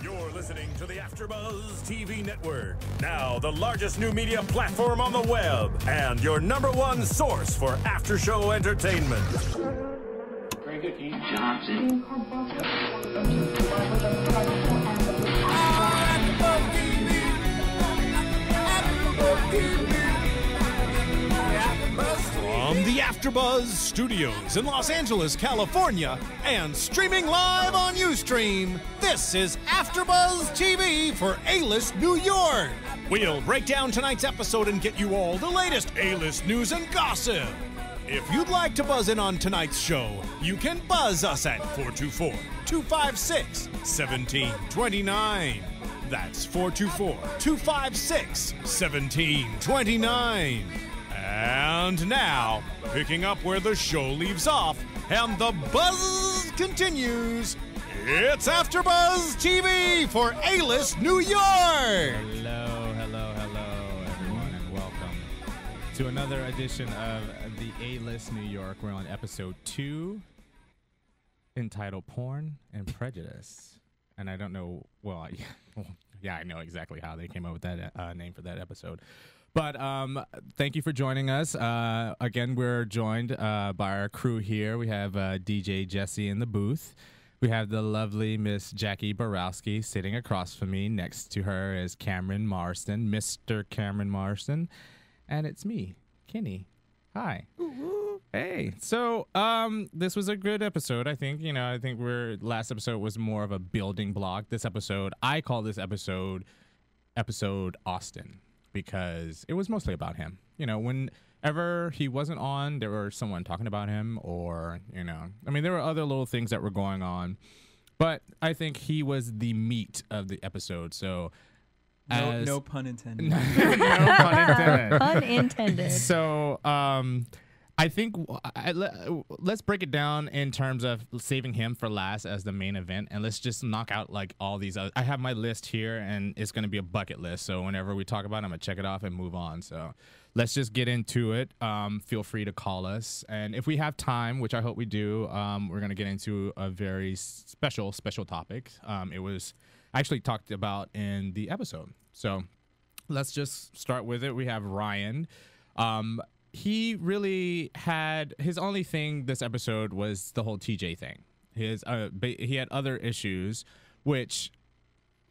You're listening to the AfterBuzz TV network, now the largest new media platform on the web, and your #1 source for after-show entertainment. Very good, Keith. Johnson. From the AfterBuzz Studios in Los Angeles, California, and streaming live on Ustream, this is AfterBuzz TV for A-List New York. We'll break down tonight's episode and get you all the latest A-List news and gossip. If you'd like to buzz in on tonight's show, you can buzz us at 424-256-1729. That's 424-256-1729. And now, picking up where the show leaves off and the buzz continues, it's AfterBuzz TV for A-List New York! Hello, everyone, and welcome to another edition of the A-List New York. We're on episode 2, entitled Porn and Prejudice. And I don't know, well, I know exactly how they came up with that name for that episode. But thank you for joining us. Again, we're joined by our crew here. We have DJ Jesse in the booth. We have the lovely Miss Jackie Borowski sitting across from me. Next to her is Cameron Marston, Mr. Cameron Marston. And it's me, Kenny. Hi. Ooh. Hey. So this was a good episode. I think, last episode was more of a building block. This episode, I call this episode Austin, because it was mostly about him. Whenever he wasn't on, there was someone talking about him, or, there were other little things that were going on. But I think he was the meat of the episode. So, no pun intended. No pun intended. Pun intended. So, I think let's break it down in terms of saving him for last as the main event, and let's just knock out like all these other. I have my list here, and it's going to be a bucket list. So whenever we talk about it, I'm going to check it off and move on. So let's just get into it. Feel free to call us, and if we have time, which I hope we do, we're going to get into a very special topic. It was actually talked about in the episode. So let's just start with it. We have Ryan. He really had his only thing this episode was the whole TJ thing. He had other issues, which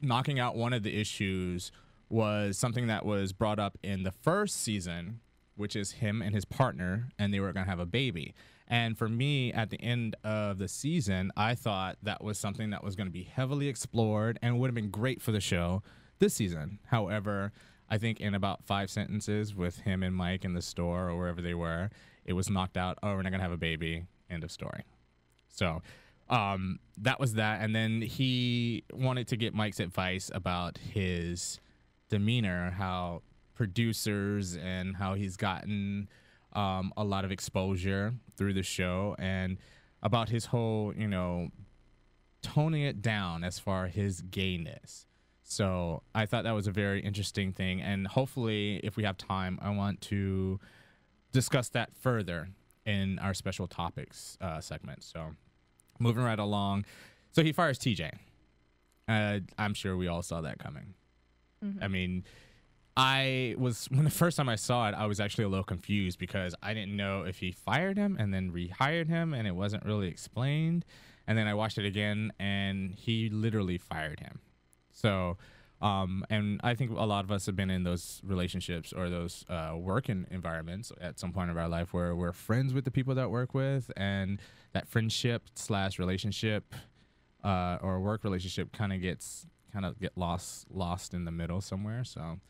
knocking out one of the issues was something that was brought up in the first season, which is him and his partner, and they were going to have a baby. And for me, at the end of the season, I thought that was something that was going to be heavily explored and would have been great for the show this season. However, I think in about 5 sentences with him and Mike in the store or wherever they were, it was knocked out. Oh, we're not going to have a baby. End of story. So that was that. And then he wanted to get Mike's advice about his demeanor, how producers and how he's gotten a lot of exposure through the show, and about his whole, toning it down as far as his gayness. So I thought that was a very interesting thing, and hopefully, if we have time, I want to discuss that further in our special topics segment. So moving right along. So he fires TJ. I'm sure we all saw that coming. Mm-hmm. I mean, when the first time I saw it, I was actually a little confused because I didn't know if he fired him and then rehired him, and it wasn't really explained. And then I watched it again, and he literally fired him. So, and I think a lot of us have been in those relationships or those working environments at some point of our life where we're friends with the people that work with, and that friendship / relationship or work relationship kind of get lost in the middle somewhere. So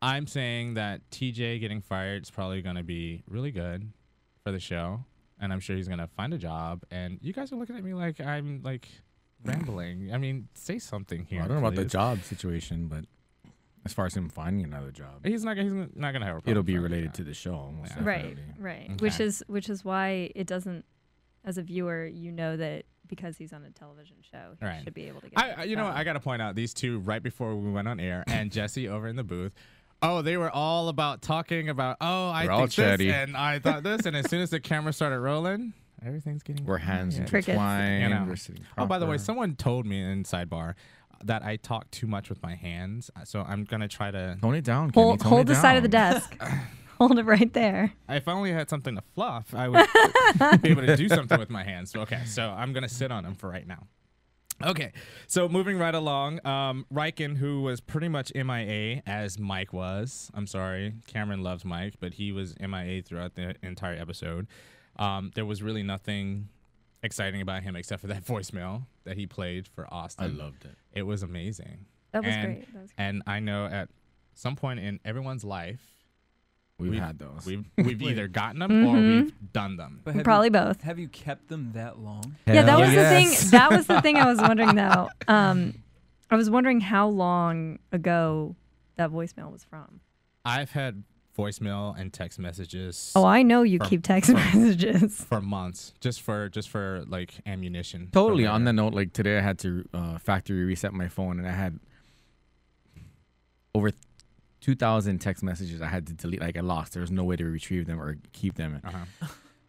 I'm saying that TJ getting fired is probably going to be really good for the show, and I'm sure he's going to find a job. And you guys are looking at me like I'm like rambling. I mean, say something here. Well, I don't know about the job situation, but as far as him finding another job, he's not gonna have a problem. It'll be related to the show, almost right. Okay. Which is why it doesn't, as a viewer, that because he's on a television show, he should be able to get. I got to point out these two right before we went on air, and Jesse over in the booth. Oh, they were all about talking about. Oh, I think this, and I thought this, and as soon as the camera started rolling, everything's getting. We're hands intertwined. We're sitting proper. Oh, by the way, someone told me in sidebar, that I talk too much with my hands. So I'm going to try to tone it down. Hold the side of the desk. Hold it right there. If I only had something to fluff, I would be able to do something with my hands. So, okay, so I'm going to sit on them for right now. Okay, so moving right along, Reichen, who was pretty much MIA as Mike was. I'm sorry, Cameron loves Mike, but he was MIA throughout the entire episode. There was really nothing exciting about him except for that voicemail that he played for Austin. I loved it. It was amazing. That was great. And I know at some point in everyone's life, we've had those. We've either gotten them or we've done them. But probably both. Have you kept them that long? Yeah, that was the thing. That was the thing I was wondering though. I was wondering how long ago that voicemail was from. I've had voicemail and text messages. Oh, I know you keep text messages for months, just for like ammunition. Totally. On the note, like today I had to factory reset my phone, and I had over 2,000 text messages I had to delete. Like I lost. There was no way to retrieve them or keep them.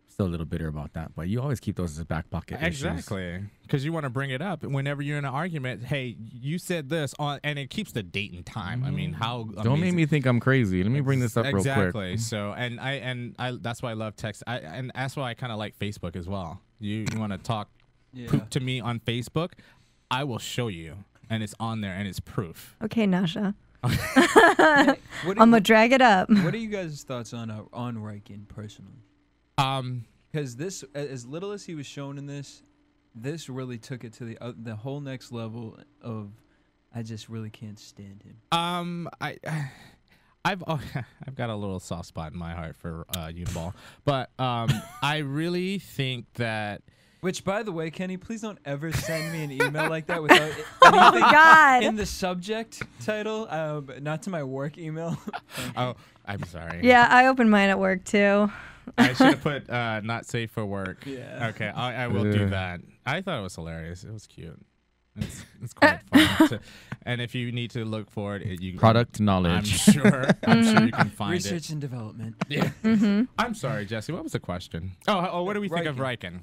Still a little bitter about that, but you always keep those as a back pocket. Exactly, because you want to bring it up whenever you're in an argument. Hey, you said this on, and it keeps the date and time. I mean, how amazing. Don't make me think I'm crazy. Let me bring this up real quick. Exactly. So, and I that's why I love text. And that's why I kind of like Facebook as well. You want to talk poop to me on Facebook? I will show you, and it's on there, and it's proof. Okay, Nasha. I'm gonna drag it up. What are you guys' thoughts on Reichen personally? Because this, as little as he was shown in this really took it to the whole next level of, I just really can't stand him. I've got a little soft spot in my heart for Uniball, but I really think that. Which, by the way, Kenny, please don't ever send me an email like that without anything in the subject title, not to my work email. Oh, I'm sorry. Yeah, I opened mine at work too. I should have put not safe for work. Yeah. Okay, I will do that. I thought it was hilarious. It was cute. It's quite fun. And if you need to look for it, you product knowledge. I'm sure you can find it. Research and development. Yeah. I'm sorry, Jesse. What was the question? Oh, what do we think of Reichen?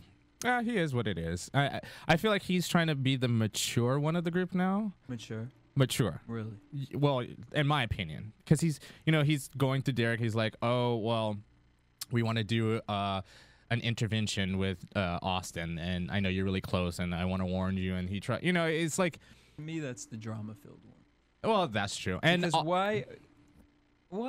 He is what it is. I feel like he's trying to be the mature one of the group now. Mature. Really? Well, in my opinion, because he's going to Derek. He's like, oh well, we want to do an intervention with Austin, and I know you're really close, and I want to warn you. And he tried. It's like, to me, that's the drama-filled one. Well, that's true. And because why?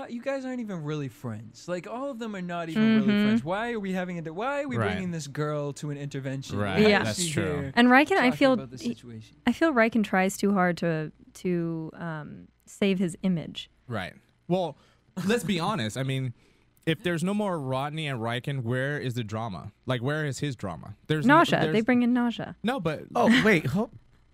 You guys aren't even really friends. Like, all of them are not even really friends. Why are we having it? Why are we bringing this girl to an intervention? Right. Yeah, that's true. And Reichen, I feel Reichen tries too hard to save his image. Right. Well, let's be honest. I mean, if there's no more Rodney and Reichen, where is the drama? Like, where is his drama? There's Nasha. They bring in Nasha. No, but wait.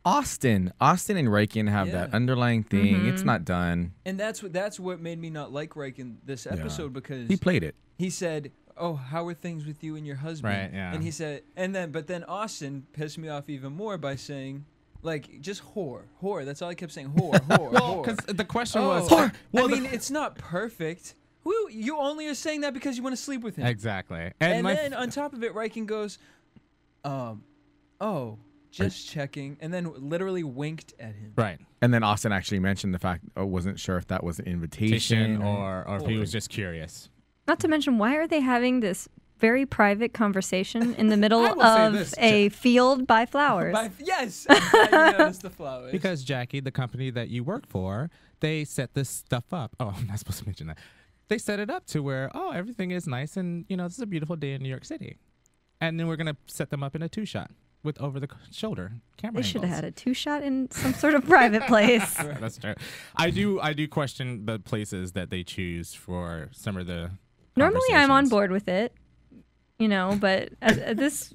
Austin and Reichen have that underlying thing. It's not done. And that's what made me not like Reichen this episode, because he played it. He said, "Oh, how are things with you and your husband?" Right. Yeah. And he said, but then Austin pissed me off even more by saying, like, just whore. That's all I kept saying. Whore. Well, because the question was, whore. Well, I mean, it's not perfect. You only are saying that because you want to sleep with him. Exactly. And then on top of it, Reichen goes, just checking, and then literally winked at him. Right. And then Austin actually mentioned the fact, wasn't sure if that was an invitation or if he was just curious. Not to mention, why are they having this very private conversation in the middle of a field by flowers? Yes. It's the flowers. Because, Jackie, the company that you work for, they set this stuff up. Oh, I'm not supposed to mention that. They set it up to where, everything is nice, and, this is a beautiful day in New York City. And then we're going to set them up in a 2-shot. With over-the-shoulder camera They should have had a 2-shot in some sort of private place. That's true. I do question the places that they choose for some of the. Normally, I'm on board with it, but at this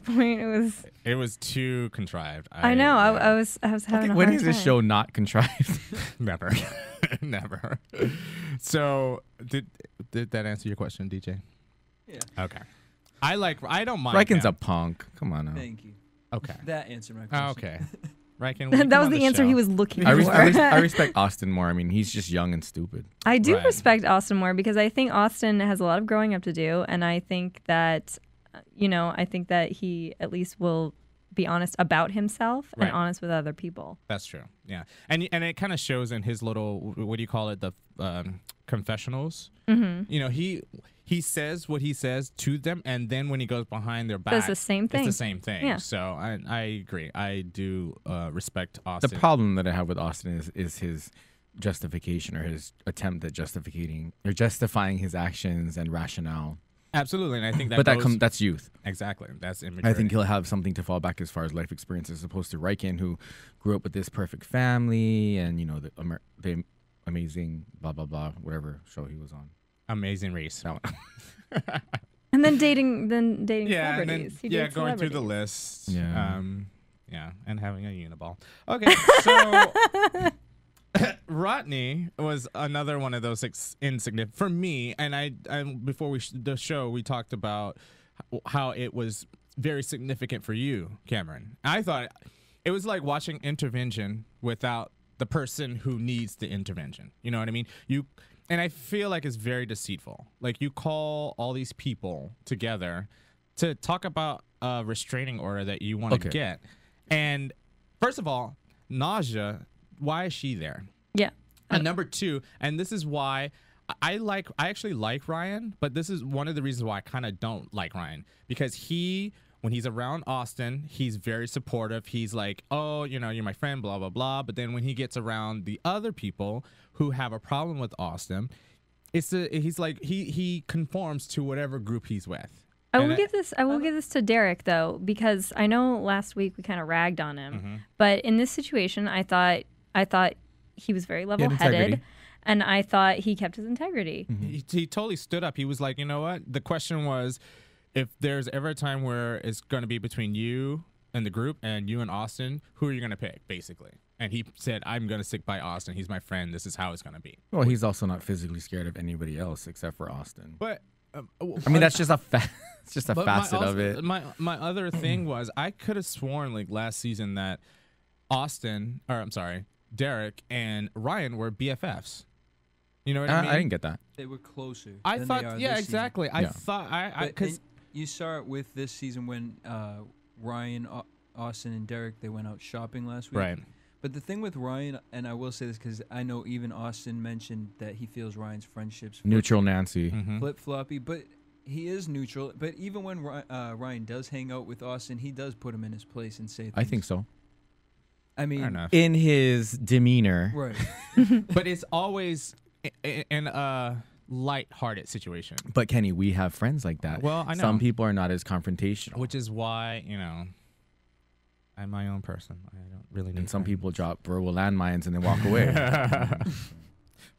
point, it was too contrived. I know. I was having a hard time. When is this show not contrived? Never. So did that answer your question, DJ? Yeah. Okay. I don't mind. Reichen's a punk. Come on now. Thank you. Okay. That answered my question. Okay. Reichen, that was the answer he was looking for. I respect Austin more. I mean, he's just young and stupid. I do respect Austin more because I think Austin has a lot of growing up to do, and I think that, he at least will be honest about himself and Right. honest with other people. That's true. Yeah, and it kind of shows in his little, what do you call it, the confessionals. Mm-hmm. You know, he says what he says to them, and then when he goes behind their back, Does the same thing. It's the same thing. Yeah. So I agree. I do respect Austin. The problem that I have with Austin is his justification, or his attempt at justifying his actions and rationale. Absolutely, and I think that. But that's youth. Exactly, that's immaturity. I think he'll have something to fall back as far as life experience, as opposed to Reichen, who grew up with this perfect family, and you know the amazing blah blah blah, whatever show he was on. Amazing Race. That one. And then dating Yeah, and celebrities. then, He yeah, dates going through the celebrities. list. Yeah. Yeah, and having a uniball. Okay, so Rodney was another one of those insignificant for me. And I before the show, we talked about how it was very significant for you, Cameron. I thought it was like watching intervention without the person who needs the intervention. You know what I mean? And I feel like it's very deceitful. Like, you call all these people together to talk about a restraining order that you want to get. And first of all, Nasha, why is she there? Yeah. And number two, and this is why I actually like Ryan, but this is one of the reasons why I kind of don't like Ryan, because when he's around Austin, he's very supportive. He's like, oh, you know, you're my friend, blah, blah, blah. But then when he gets around the other people who have a problem with Austin, he's like, he conforms to whatever group he's with. I will give this to Derek, though, because I know last week we kind of ragged on him. Mm-hmm. But in this situation, I thought he was very level-headed, and I thought he kept his integrity. Mm-hmm. He totally stood up. He was like, you know what? The question was, if there's ever a time where it's going to be between you and the group and you and Austin, who are you going to pick, basically? And he said, I'm going to stick by Austin. He's my friend. This is how it's going to be. Well, he's also not physically scared of anybody else except for Austin. But I mean, that's just it's just a facet of it. My other thing was, I could have sworn like last season that Derek and Ryan were BFFs. You know what I mean? I didn't get that. They were closer. I than thought, they are yeah, this exactly. season. I thought because you saw it with this season when Ryan, Austin, and Derek, they went out shopping last week. right. But the thing with Ryan, and I will say this because I know even Austin mentioned that he feels Ryan's friendships Neutral Nancy. Mm-hmm. flip-floppy, but he is neutral. But even when Ryan does hang out with Austin, he does put him in his place and say things. I think so. I mean, Fair enough. In his demeanor. right. But it's always in a light-hearted situation. But Kenny, we have friends like that. Well, I know. Some people are not as confrontational. Which is why, you know, I'm my own person. I don't really need And some friends. people drop verbal landmines and then walk away.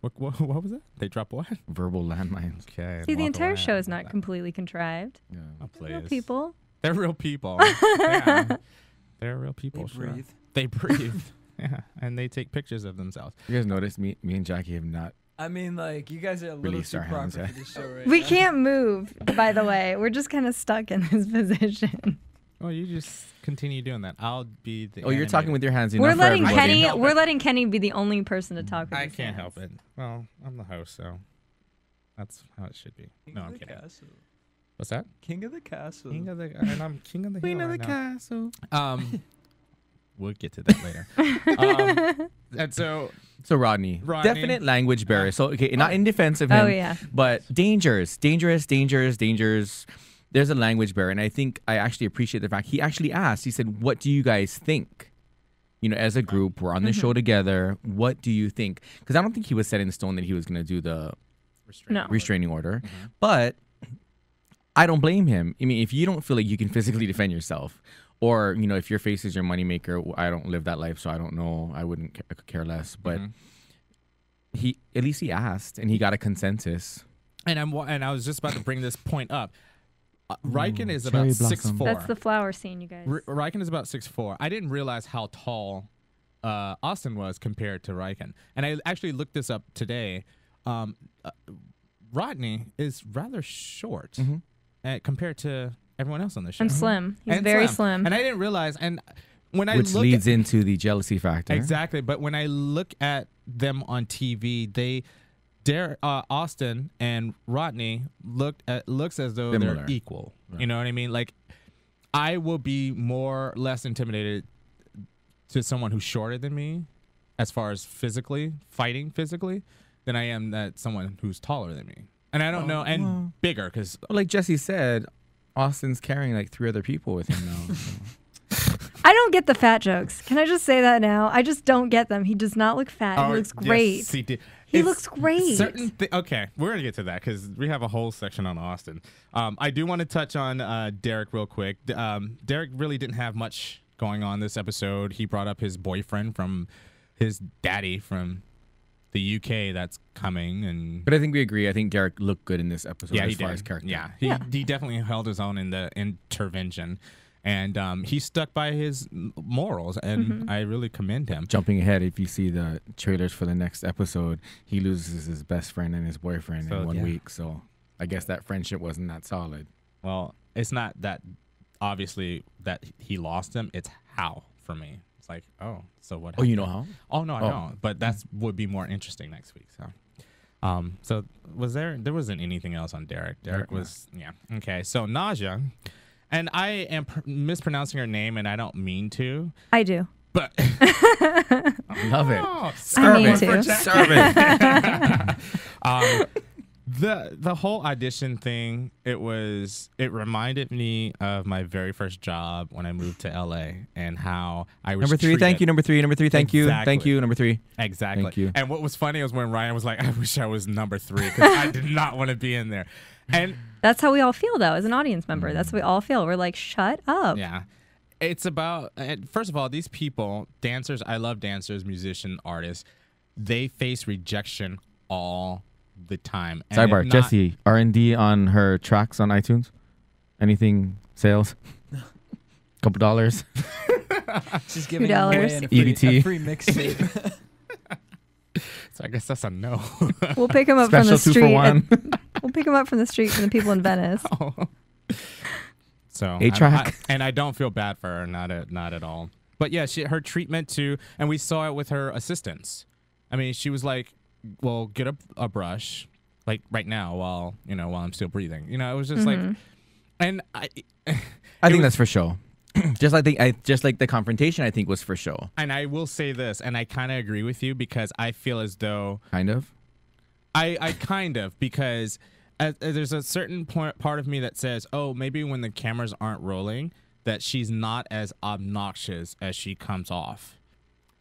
What was it? They drop what? Verbal landmines. Okay. See, the entire show is not completely contrived. Yeah. Oh, They're real please. people. They're real people. Yeah. They're real people. They sure. breathe. They breathe. Yeah, and they take pictures of themselves. You guys notice me and Jackie have not. I mean, like, you guys are a little Release too our proper hands, for eh? this show right We now. can't move, by the way. We're just kind of stuck in this position. Oh, you just continue doing that. I'll be the. Oh, you're talking animator. with your hands. We're enough for letting everybody. Kenny. We're letting Kenny be the only person to talk with I his can't hands. help it. Well, I'm the host, so that's how it should be. King No, of I'm the kidding. castle. What's that? King of the castle. King of the, and I'm king of the Queen hill of the right castle. now. We'll get to that later. And so So Rodney, Rodney. definite language barrier. So okay, not in defense of him. Oh, yeah. But dangerous. There's a language barrier, and I think I actually appreciate the fact he actually asked. He said, "What do you guys think? You know, as a group, we're on the show together. What do you think?" Because I don't think he was set in stone that he was going to do the No. restraining order. But I don't blame him. I mean, if you don't feel like you can physically defend yourself, or, you know, if your face is your moneymaker, I don't live that life, so I don't know. I wouldn't care less. But at least he asked, and he got a consensus. and I was just about to bring this point up. Riken is cherry about blossom. 6'4". That's the flower scene, you guys. Riken is about 6'4". I didn't realize how tall Austin was compared to Riken, and I actually looked this up today. Rodney is rather short compared to everyone else on the show. And slim. He's And very slim. And I didn't realize. And when I Which look leads at, into the jealousy factor. exactly, but when I look at them on TV, Austin and Rodney looks as though Similar. they're equal. Right. You know what I mean? Like, I will be less intimidated to someone who's shorter than me, as far as fighting physically, than I am that someone who's taller than me. And I don't know, and bigger, because like Jesse said, Austin's carrying like 3 other people with him now. So. I don't get the fat jokes. Can I just say that now? I just don't get them. He does not look fat. He looks great. Yes, he did. He looks great. Okay, we're going to get to that because we have a whole section on Austin. I do want to touch on Derek real quick. Derek really didn't have much going on this episode. He brought up his boyfriend from his daddy from the UK that's coming. But I think we agree. I think Derek looked good in this episode as far did. as character. Yeah, he definitely held his own in the intervention. And he stuck by his morals, and I really commend him. Jumping ahead, if you see the trailers for the next episode, he loses his best friend and his boyfriend in 1 week. So I guess that friendship wasn't that solid. Well, it's not that obviously that he lost him. It's how for me. It's like, oh, so what happened? Oh, you know how? Oh, no, I don't. But that would be more interesting next week. So there wasn't anything else on Derek. Derek was, Okay, so Nyasha. And I am mispronouncing her name, and I don't mean to. I do. But love it. I mean to. Serve it. The whole audition thing, it reminded me of my very first job when I moved to LA and how I was number 3, thank you. Number 3, number 3, thank you. Thank you. Number 3. Exactly. Thank you. And what was funny was when Ryan was like, I wish I was number 3 because I did not want to be in there. And that's how we all feel, though, as an audience member. That's how we all feel. We're like, shut up. Yeah. It's about, first of all, these people, dancers, I love dancers, musicians, artists, they face rejection all the time. And Sidebar, Jesse, R&D on her tracks on iTunes? Anything sales? Couple dollars? She's giving $2. away a free mixtape. So I guess that's a no. We'll pick him up Special from the 2 street. for 1. We'll pick him up from the street from the people in Venice. Oh. So A-track. and I don't feel bad for her, not at all. But yeah, her treatment too, and we saw it with her assistants. I mean, she was like, "Well, get a brush, like right now, while I'm still breathing." It was just like, and I think that's for show. just like the confrontation, I think was for show. And I will say this, and I kind of agree with you because I feel as though kind of, I kind of because. There's a certain part of me that says, oh, maybe when the cameras aren't rolling, that she's not as obnoxious as she comes off.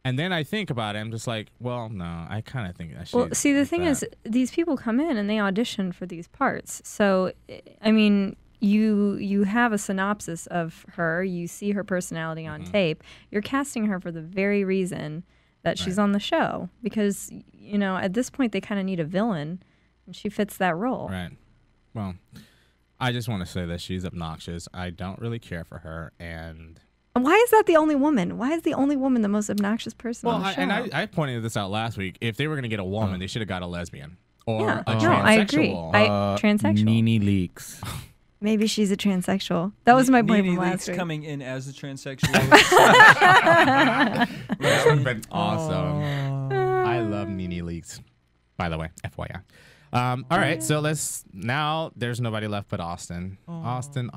And then I think about it, I'm just like, well, no, I kind of think that she. Well, see, the thing is, these people come in and they audition for these parts. So, I mean, you have a synopsis of her, you see her personality on tape. You're casting her for the very reason that she's on the show. Because, at this point, they kind of need a villain. She fits that role. Right. Well, I just want to say that she's obnoxious. I don't really care for her. And why is that the only woman? Why is the only woman the most obnoxious person on the show? And I pointed this out last week. If they were going to get a woman, they should have got a lesbian or a transsexual. No, I agree. Transsexual. Nene Leaks. Maybe she's a transsexual. That was my point from last week. Coming in as a transsexual. That would have been awesome. I love Nene Leaks, by the way, FYI. All right, so now there's nobody left but Austin. Austin.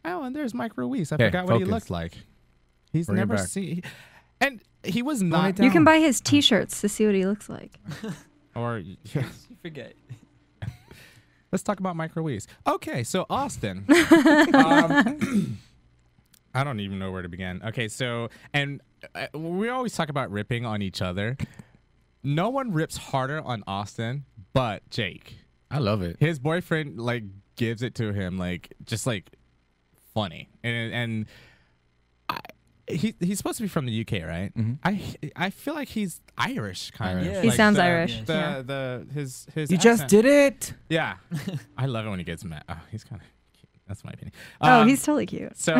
Oh, and there's Mike Ruiz. I forgot what he looked like. He's never seen, and he was not. You can buy his T-shirts to see what he looks like. Or you forget. Let's talk about Mike Ruiz. Okay, so Austin. I don't even know where to begin. Okay, so we always talk about ripping on each other. No one rips harder on Austin but Jake. I love it. His boyfriend gives it to him just funny, and he's supposed to be from the UK, right? I feel like he's Irish kind of. Yeah. He sounds Irish. His you accent. just did it. Yeah, I love it when he gets mad. Oh, he's kind of cute. That's my opinion. He's totally cute. So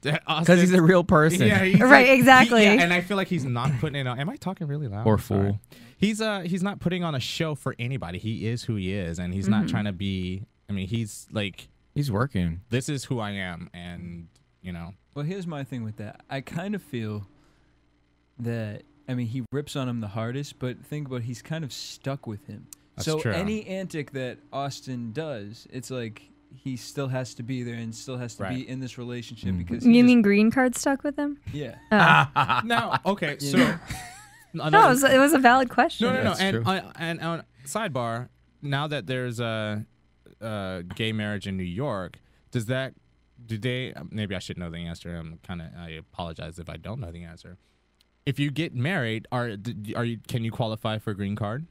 because he's a real person. Yeah, right. Exactly. And I feel like he's not putting it on. Am I talking really loud? Or fool. He's not putting on a show for anybody. He is who he is, and he's not trying to be. I mean, he's working. This is who I am, and Well, here's my thing with that. I kind of feel that he rips on him the hardest, but think about he's kind of stuck with him. That's so true. any antic that Austin does, it's like he still has to be there and still has to be in this relationship because you mean green card stuck with him? Yeah. Now, okay, so no, it was a valid question. No. And on sidebar, now that there's a gay marriage in New York, do they? Maybe I should know the answer. I apologize if I don't know the answer. If you get married, can you qualify for a green card?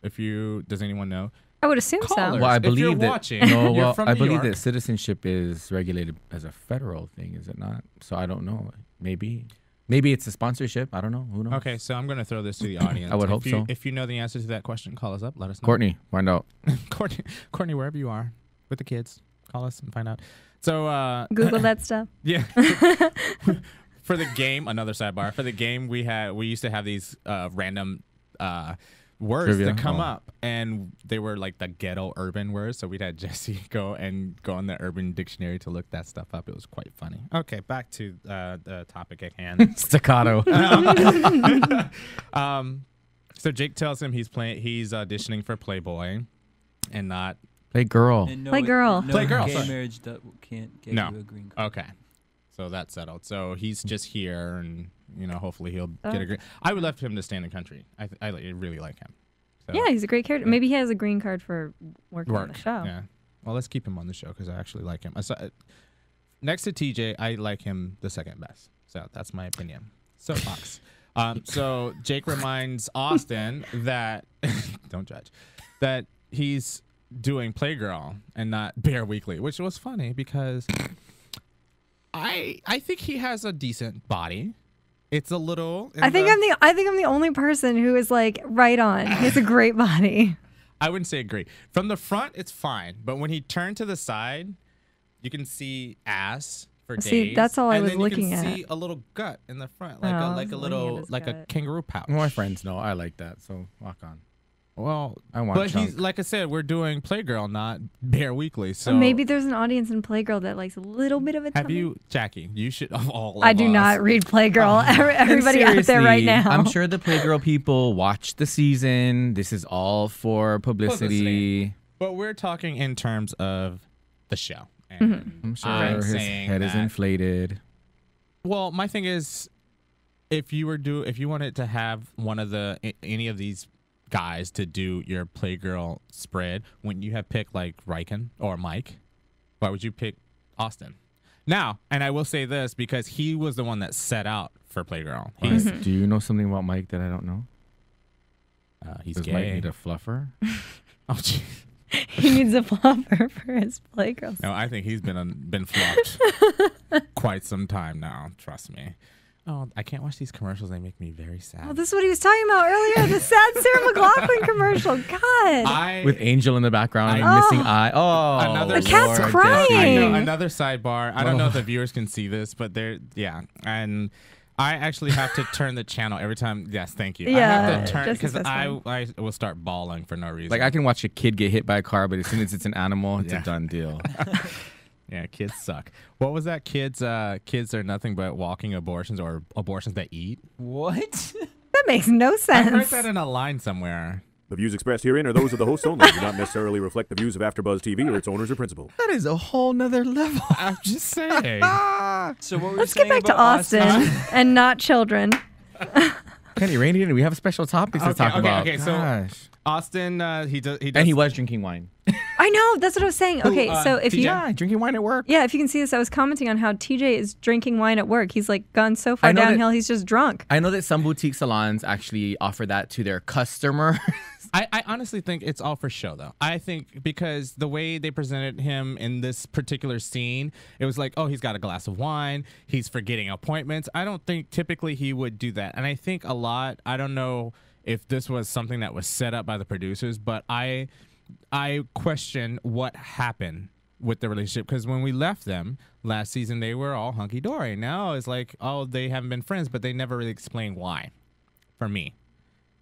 Does anyone know? I would assume so. Well, I believe that. I believe York. that citizenship is regulated as a federal thing, is it not? So I don't know. Maybe it's a sponsorship. I don't know. Who knows? Okay, so I'm going to throw this to the audience. I would hope so. If you know the answer to that question, call us up. Let us know. Courtney, find out. Courtney, wherever you are with the kids, call us and find out. So Google that stuff. Yeah. For the game, another sidebar. For the game, we used to have these random words Trivia? that come up, and they were like the ghetto urban words. So we'd had Jesse go on the Urban Dictionary to look that stuff up. It was quite funny. Okay, back to the topic at hand. Staccato. So Jake tells him he's auditioning for Playboy, and not Playgirl. Playgirl. No, Playgirl, gay sorry. marriage can't get No. you a green card. Okay. So that's settled. So he's just here, and hopefully he'll get a green. I would love for him to stay in the country. I really like him. So, Yeah, he's a great character. Maybe he has a green card for working on the show. Yeah. Well, let's keep him on the show because I actually like him. Next to TJ, I like him the second best. So that's my opinion. Soapbox. So Jake reminds Austin that don't judge that he's doing Playgirl and not Bear Weekly, which was funny because I think he has a decent body. It's a little. I think I'm the only person who is like right on. He has a great body. I wouldn't say great. From the front, it's fine, but when he turned to the side, you can see ass for days. See, that's all I was looking at. And then you can at. see a little gut in the front, like a kangaroo pouch. My friends know I like that, so walk on. Well, I want. But he's like I said, we're doing Playgirl, not Bear Weekly. So maybe there's an audience in Playgirl that likes a little bit of a. Have you, Jackie? You should. Of all. I do not read Playgirl. Everybody out there right now. I'm sure the Playgirl people watch the season. This is all for publicity. But we're talking in terms of the show. And I'm sure his head is inflated. Well, my thing is, if you wanted to have any of these guys to do your Playgirl spread, wouldn't you have picked like Reichen or Mike? Why would you pick Austin? Now, and I will say this because he was the one that set out for Playgirl. Do you know something about Mike that I don't know? He's Does gay. Mike need a fluffer? Oh, geez. He needs a fluffer for his Playgirl. No, I think he's been flopped quite some time now. Trust me. Oh, I can't watch these commercials. They make me very sad. Oh, this is what he was talking about earlier. The sad Sarah McLachlan commercial. God. With Angel in the background and missing eye. Oh, the cat's Lord, crying. Jesse. I know, another sidebar. I don't know if the viewers can see this, but and I actually have to turn the channel every time. Yes, thank you. Yeah, I have to turn Jesse's because best I friend. will start bawling for no reason. Like I can watch a kid get hit by a car, but as soon as it's an animal, it's a done deal. Yeah, kids suck. What was that? Kids are nothing but walking abortions or abortions that eat. What? That makes no sense. I heard that in a line somewhere. The views expressed herein are those of the hosts only. Do not necessarily reflect the views of AfterBuzz TV or its owners or principals. That is a whole nother level. I'm just saying. So what were Let's you get saying back to about Austin and not children. Kenny Rainey, we have special topics to talk about. Okay, so Austin, he does, and he was drinking wine. I know, that's what I was saying. Okay, so if you drinking wine at work. Yeah, if you can see this, I was commenting on how TJ is drinking wine at work. He's like gone so far downhill, he's just drunk. I know that some boutique salons actually offer that to their customers. I honestly think it's all for show, though. I think because the way they presented him in this particular scene, it was like, oh, he's got a glass of wine. He's forgetting appointments. I don't think typically he would do that. And I think a lot, I don't know if this was something that was set up by the producers, but I question what happened with the relationship, because when we left them last season, they were all hunky-dory. Now it's like, oh, they haven't been friends, but they never really explained why, for me.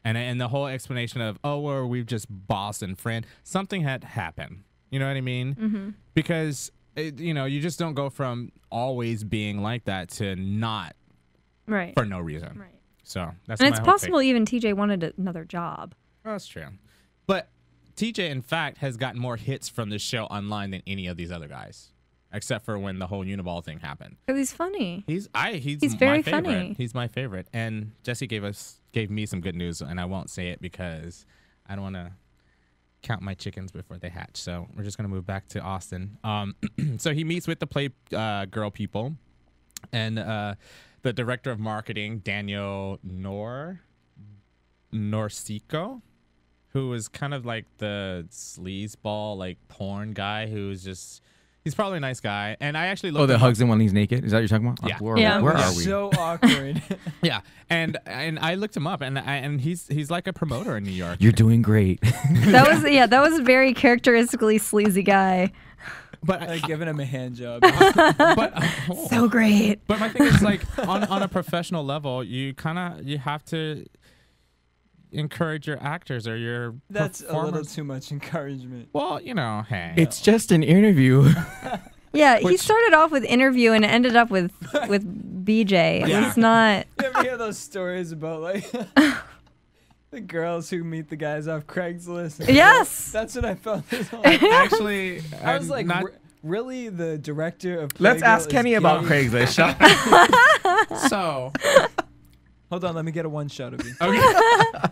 And the whole explanation of, oh, well, we've just boss and friend, something had happened. You know what I mean? Mm-hmm. Because, you just don't go from always being like that to not for no reason. Right. So that's and my it's whole possible take. even TJ wanted another job. Oh, that's true. But TJ, in fact, has gotten more hits from this show online than any of these other guys, except for when the whole Uniball thing happened. Because he's funny. He's very my favorite. funny. He's my favorite. And Jesse gave me some good news, and I won't say it because I don't want to count my chickens before they hatch. So we're just gonna move back to Austin. So he meets with the Playgirl people, and the director of marketing, Daniel Norsico, who is kind of like the sleazeball, like porn guy who's just, he's probably a nice guy. And I actually looked that hugs him when he's naked? Is that what you're talking about? Yeah. Where are we? So awkward. Yeah. And I looked him up, and he's like a promoter in New York. You're doing great. That was a very characteristically sleazy guy. But like giving him a hand job. So great. But my thing is, like, on a professional level, you have to encourage your actors or your That's performers. a little too much encouragement. Well, hey. It's just an interview. Yeah, he started off with interview and ended up with BJ. Yeah. It's not. You ever hear those stories about like the girls who meet the guys off Craigslist? Yes. That's what I felt. Actually, I was like, really? The director of Let's Playgirl ask is Kenny about gay? Craigslist. So, Hold on, let me get a one shot of you. okay.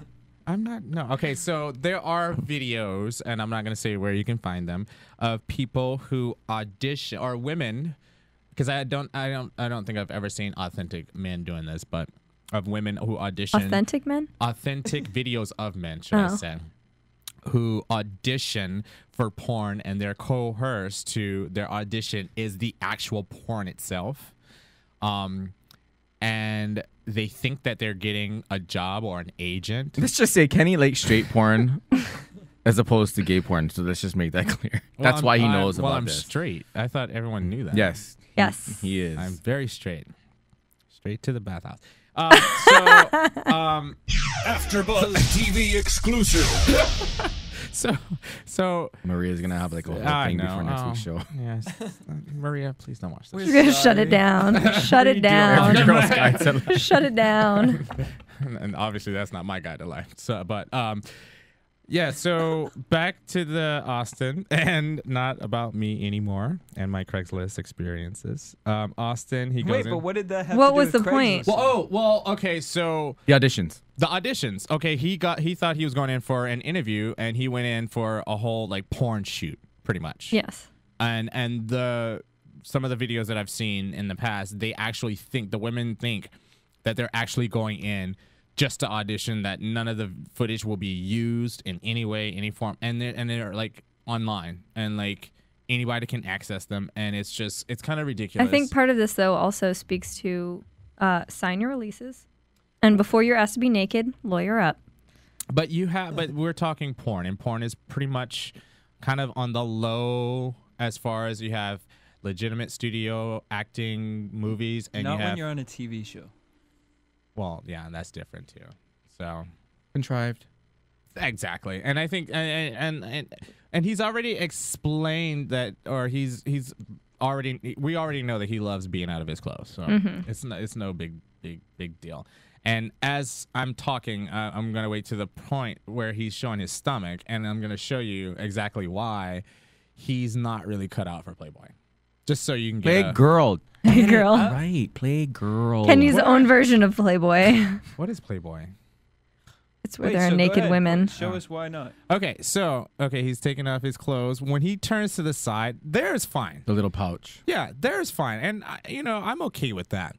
I'm not. No. Okay. So there are videos, and I'm not going to say where you can find them, of people who audition, or women, because I don't think I've ever seen authentic men doing this, but of women who audition. Authentic men? Authentic videos of men, should I say, who audition for porn, and they're coerced to their audition is the actual porn itself. And they think that they're getting a job or an agent. Let's just say Kenny likes straight porn as opposed to gay porn. So let's just make that clear. Well, That's why he knows well, about I'm this. straight. I thought everyone knew that. Yes. Yes. He is. I'm very straight. Straight to the bathhouse. AfterBuzz TV exclusive. So Maria's going to have like a whole I thing know. before next week's show. Yes. Maria, please don't watch this. You're gonna shut it down. Shut it down. Girl Scouts and- Shut it down. And obviously that's not my guy to lie. So, but yeah. So back to the Austin, and not about me anymore and my Craigslist experiences. Austin, he goes. Wait, in. but what did that have What to do was with the point? Well, okay. So The auditions. the auditions. Okay, he thought he was going in for an interview, and he went in for a whole like porn shoot, pretty much. Yes. And some of the videos that I've seen in the past, the women think that they're actually going in just to audition, that none of the footage will be used in any way, any form, and they're like online, and like anybody can access them, and it's kind of ridiculous. I think part of this though also speaks to sign your releases, and before you're asked to be naked, lawyer up. But we're talking porn, and porn is pretty much kind of on the low as far as you have legitimate studio acting movies, and Not you have, when you're on a TV show. well, yeah, that's different too. So Contrived. exactly, and I think and he's already explained that, or we already know that he loves being out of his clothes, so it's no big deal. And as I'm talking, I'm gonna wait to the point where he's showing his stomach, and I'm gonna show you exactly why he's not really cut out for Playboy. Just so you can get Playgirl. Girl. Right. Playgirl. Kenny's own version of Playboy. What is Playboy? It's where Wait, there are so go naked ahead. women. Show us why not. Okay, he's taking off his clothes. When he turns to the side, there's fine. The little pouch. Yeah, there's fine, and I'm okay with that.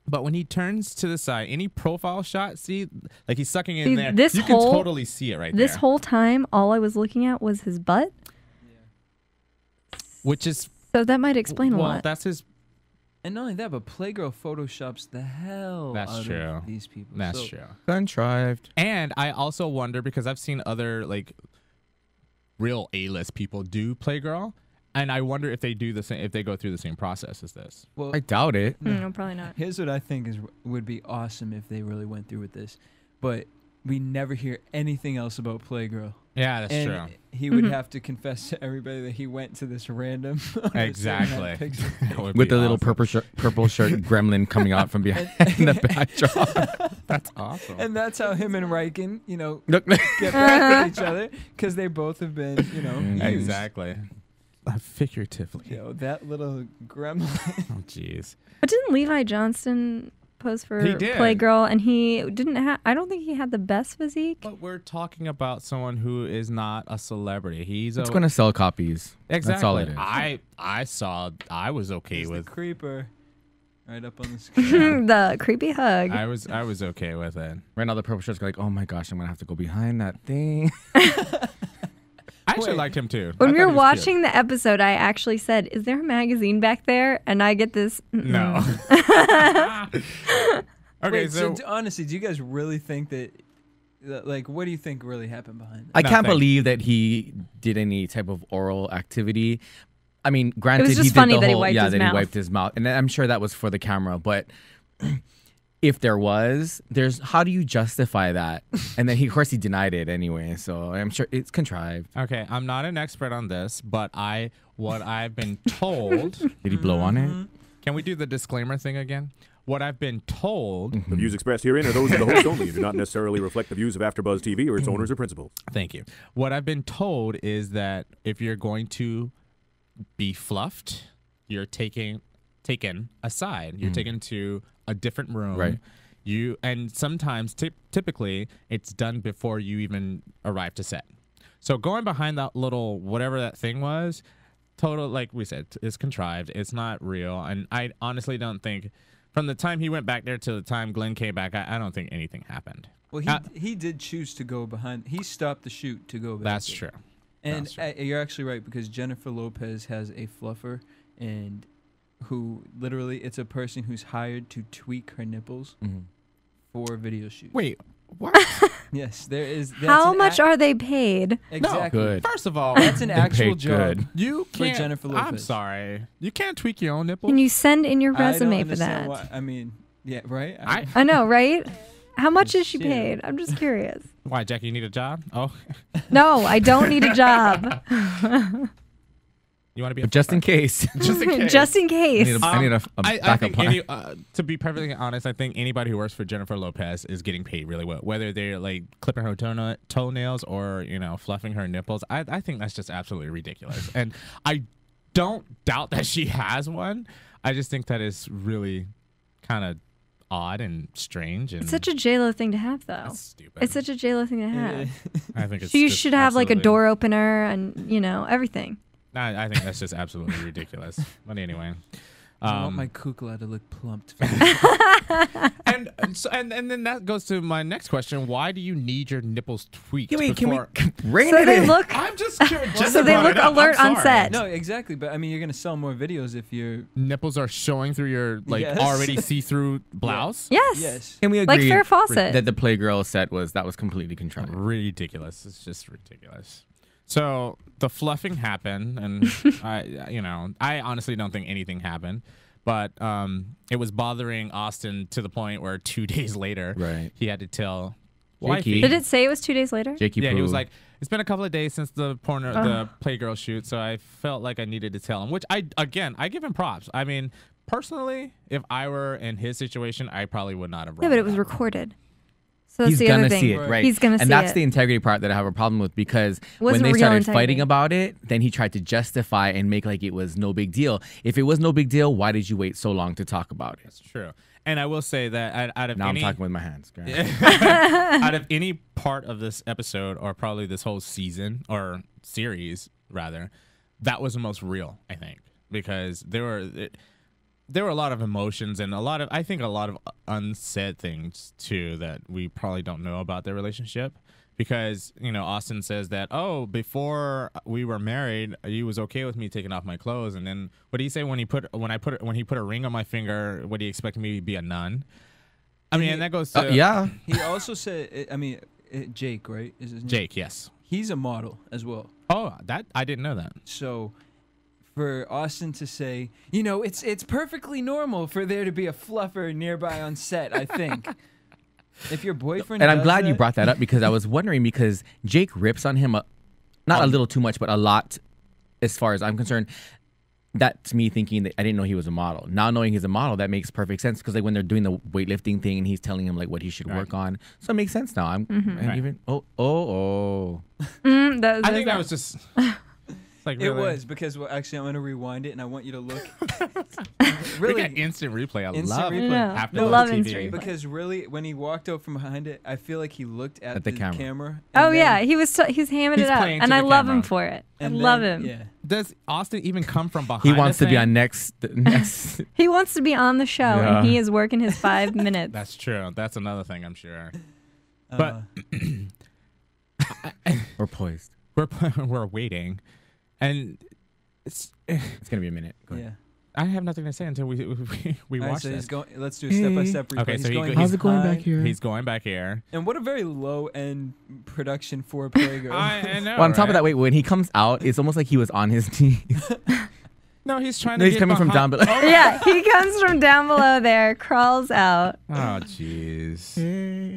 But when he turns to the side, any profile shot, see, like he's sucking in there, you can totally see it right there. This whole time, all I was looking at was his butt. Which is, So that might explain a lot. that's his. And not only that, but Playgirl photoshops the hell That's out true. of these people. That's So, true. Contrived. And I also wonder, because I've seen other like real A-list people do Playgirl, and I wonder if they do the same, if they go through the same process as this. Well, I doubt it. No, probably not. here's what I think would be awesome if they really went through with this, but we never hear anything else about Playgirl. Yeah, that's and true. he would have to confess to everybody that he went to this random. Exactly. With the little purple shirt gremlin coming out from behind the backdrop. That's awesome. And that's how him and Reichen, Look. get back at each other because they both have been, used. Exactly. Figuratively. That little gremlin. Oh, jeez. But didn't Levi Johnston pose for He did. Playgirl, and he didn't have? I don't think he had the best physique. But we're talking about someone who is not a celebrity. It's going to sell copies. Exactly. That's all it is. I was okay He's with the creeper. Right up on the screen. The creepy hug. I was okay with it. Right now the purple shirt's like, oh my gosh, I'm going to have to go behind that thing. I actually liked him too. When I we thought were he was watching the episode, I actually said, "Is there a magazine back there?" And I get this. No. Okay, Wait, so honestly, do you guys really think that, what do you think really happened behind that? I can't Nothing. believe that he did any type of oral activity. I mean, granted, just he did funny the that he whole, wiped his that mouth. he wiped his mouth, and I'm sure that was for the camera. But if there was, how do you justify that? And then of course he denied it anyway. So I'm sure it's contrived. okay, I'm not an expert on this, but what I've been told. Did he blow on it? Can we do the disclaimer thing again? What I've been told. The views expressed herein are those of the host only and do not necessarily reflect the views of AfterBuzz TV or its owners or principals. Thank you. What I've been told is that if you're going to be fluffed, you're taken aside. You're taken to a different room. Right. And sometimes, typically, it's done before you even arrive to set. So going behind that little whatever that thing was, total, like we said, is contrived. It's not real. And I honestly don't think, from the time he went back there to the time Glenn came back, I don't think anything happened. Well, he did choose to go behind. He stopped the shoot to go back. That's there. true. And That's true. you're actually right, because Jennifer Lopez has a fluffer, and who literally, it's a person who's hired to tweak her nipples for video shoots. Wait, what? Yes, there is. How much are they paid? Exactly. Good. First of all, That's an They actual pay job. good. you for can't. Jennifer I'm Lopez. sorry. You can't tweak your own nipple. Can you send in your I don't resume for understand that? why- I mean, yeah, right? I know, right? How much is she Shit. paid? I'm just curious. Why, Jackie? You need a job? Oh, No, I don't need a job. you want to be? But just in case. Just in case. Just in case. I need a I backup think plan. to be perfectly honest, I think anybody who works for Jennifer Lopez is getting paid really well, whether they're like clipping her toenails or fluffing her nipples. I think that's just absolutely ridiculous, and I don't doubt that she has one. I just think that is really kind of odd and strange, and It's such a JLo thing to have, though. that's stupid. It's such a JLo thing to have. I think it's So you just should have like a absolutely- door opener and everything. I think that's just absolutely ridiculous. But anyway. I want my kukla to look plumped. And then that goes to my next question. Why do you need your nipples tweaked? Can we before? rein So it they in? look. I'm just curious. So they look alert on set. No, exactly. But I mean, you're gonna sell more videos if you're. Nipples are showing through your Yes. already see-through blouse. Yes. Yes. Can we Like agree Farrah Fawcett. that the Playgirl set was completely contrived? Ridiculous. It's just ridiculous. So the fluffing happened, and I honestly don't think anything happened. But it was bothering Austin to the point where 2 days later, Right. he had to tell Jakey. wifey. Did it say it was 2 days later? Jakey Yeah, he was Poo. like, it's been a couple of days since the Playgirl shoot, so I felt like I needed to tell him. Which I give him props. I mean, personally, if I were in his situation, I probably would not have. Yeah, but it was recorded. So that's He's the gonna other thing. see it, right? He's gonna see and that's it. the integrity part that I have a problem with, because when Wasn't they real started integrity. fighting about it, then he tried to justify and make like it was no big deal. If it was no big deal, why did you wait so long to talk about it? That's true. And I will say that out of Now any I'm talking with my hands. Go ahead. out of any part of this episode, or probably this whole season or series rather, that was the most real, I think, because there were a lot of emotions and a lot of unsaid things too that we probably don't know about their relationship, because Austin says that, oh, before we were married, he was okay with me taking off my clothes, and then what do you say when he put a ring on my finger? What do you expect me to be, a nun? I mean, and that goes to Yeah. He also said, Jake, right? Is his name? Jake. Yes. He's a model as well. Oh, that I didn't know that. So for Austin to say, it's perfectly normal for there to be a fluffer nearby on set, I think. If your boyfriend And I'm does glad you that- brought that up because I was wondering because Jake rips on him not a little too much, but a lot as far as I'm concerned. That's me thinking that I didn't know he was a model. Now knowing he's a model, that makes perfect sense because like when they're doing the weightlifting thing and he's telling him like what he should work on, so it makes sense now. I'm even I think that was just like It really? was because actually I'm gonna rewind it and I want you to look. We Really, got instant replay. I Instant love replay. Yeah. After I the love TV. instant replay. because really when he walked out from behind it, I feel like he looked at the the camera. camera. Oh and yeah, then- he's hamming He's it up, playing and to I the love camera. him for it. I and love then- him. Yeah. Does Austin even come from behind? he wants the to be thing? on next. He wants to be on the show, Yeah. and he is working his 5 minutes. That's true. That's another thing I'm sure. Uh, But We're poised. we're waiting, and it's. It's gonna be a minute. Go ahead. yeah. I have nothing to say until we All right, watch so this. he's going. Let's do a step by step replay. Okay, so he's he going, go- How's he's it going high. back here? He's going back here. And what a very low end production for a Playgirl. I know. Well, on top of right? that, wait, when he comes out, it's almost like he was on his knees. No, he's trying No, to. he's get coming from down behind- below. Yeah, he comes from down below there, crawls out. Oh, jeez.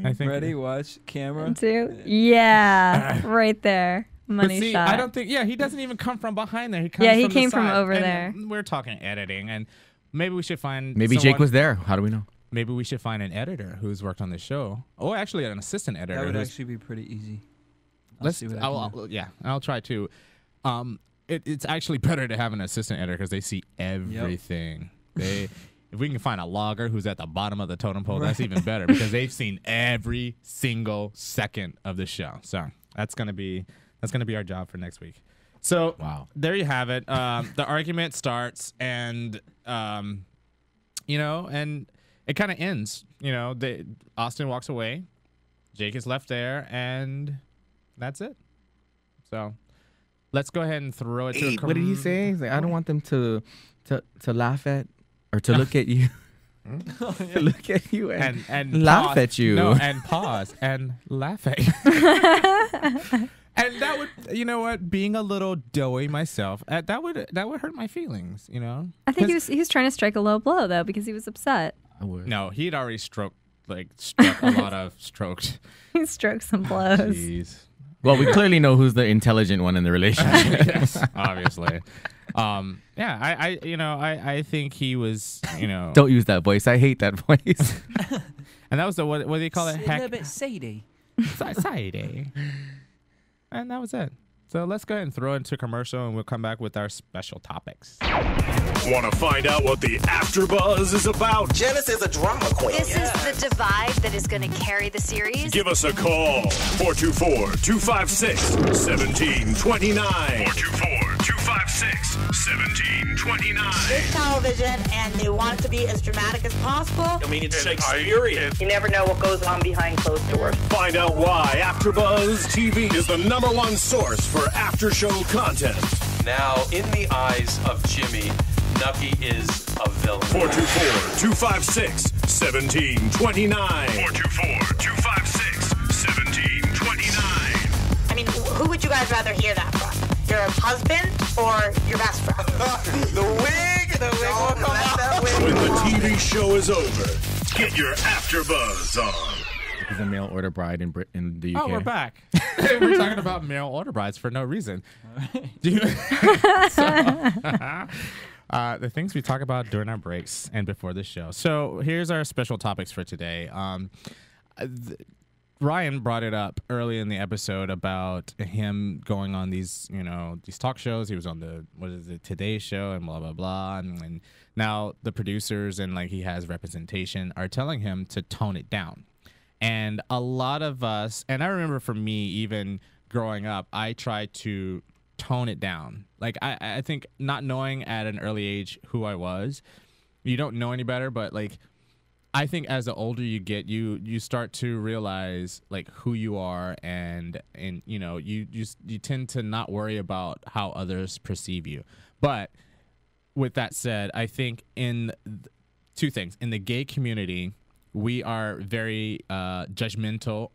I think. Ready? Watch camera. 2. Yeah, right there. But Money see, shot. I don't think. Yeah, he doesn't even come from behind there. He comes. Yeah, he from the came from side. over And there. We're talking editing, and maybe we should find. Maybe Jake someone- was there. How do we know? Maybe we should find an editor who's worked on the show. Oh, actually, an assistant editor. That would who's- actually be pretty easy. Let's see what I can do. yeah, I'll try to. It's actually better to have an assistant editor because they see everything. If we can find a logger who's at the bottom of the totem pole, that's even better because they've seen every single second of the show. So that's gonna be our job for next week. So Wow. there you have it. The argument starts, and and it kind of ends. Austin walks away, Jake is left there, and that's it. So let's go ahead and throw it to a What did he say? He's like, I don't want them to laugh at or to look at you. To look at you and laugh pause. at you. No, and pause and laugh at you. And that would, you know what, being a little doughy myself, that would hurt my feelings, I think he was trying to strike a low blow though because he was upset. I would. No, he'd already struck a lot of strokes. He stroked some blows. Jeez. Well, we clearly know who's the intelligent one in the relationship. Yes, obviously. I think he was, Don't use that voice. I hate that voice. and that was the what do you call it? A little bit shady. Society. And that was it. So let's go ahead and throw it into commercial, and we'll come back with our special topics. Want to find out what the AfterBuzz is about? Janice is a drama queen. This is the divide that is going to carry the series. Give us a call. 424-256-1729. 424-256-1729. It's television, and they want it to be as dramatic as possible. I mean, it's Shakespearean. You never know what goes on behind closed doors. Find out why AfterBuzz TV is the #1 source for after-show content. Now, in the eyes of Jimmy, Nucky is a villain. 424-256-1729. 424-256-1729. I mean, who would you guys rather hear that from? Your husband or your best friend? The wig will come out. When the TV show is over, get your AfterBuzz on. He's a mail order bride in the UK. Oh, we're back. We're talking about mail order brides for no reason. The things we talk about during our breaks and before the show. So here's our special topics for today. Ryan brought it up early in the episode about him going on these talk shows. He was on the Today Show and blah blah blah, and now the producers and he has representation are telling him to tone it down. And a lot of us, and I remember for me, even growing up, I tried to tone it down. I think not knowing at an early age who I was, you don't know any better, but I think as the older you get, you start to realize who you are, and you tend to not worry about how others perceive you. But with that said, I think two things. In the gay community, we are very judgmental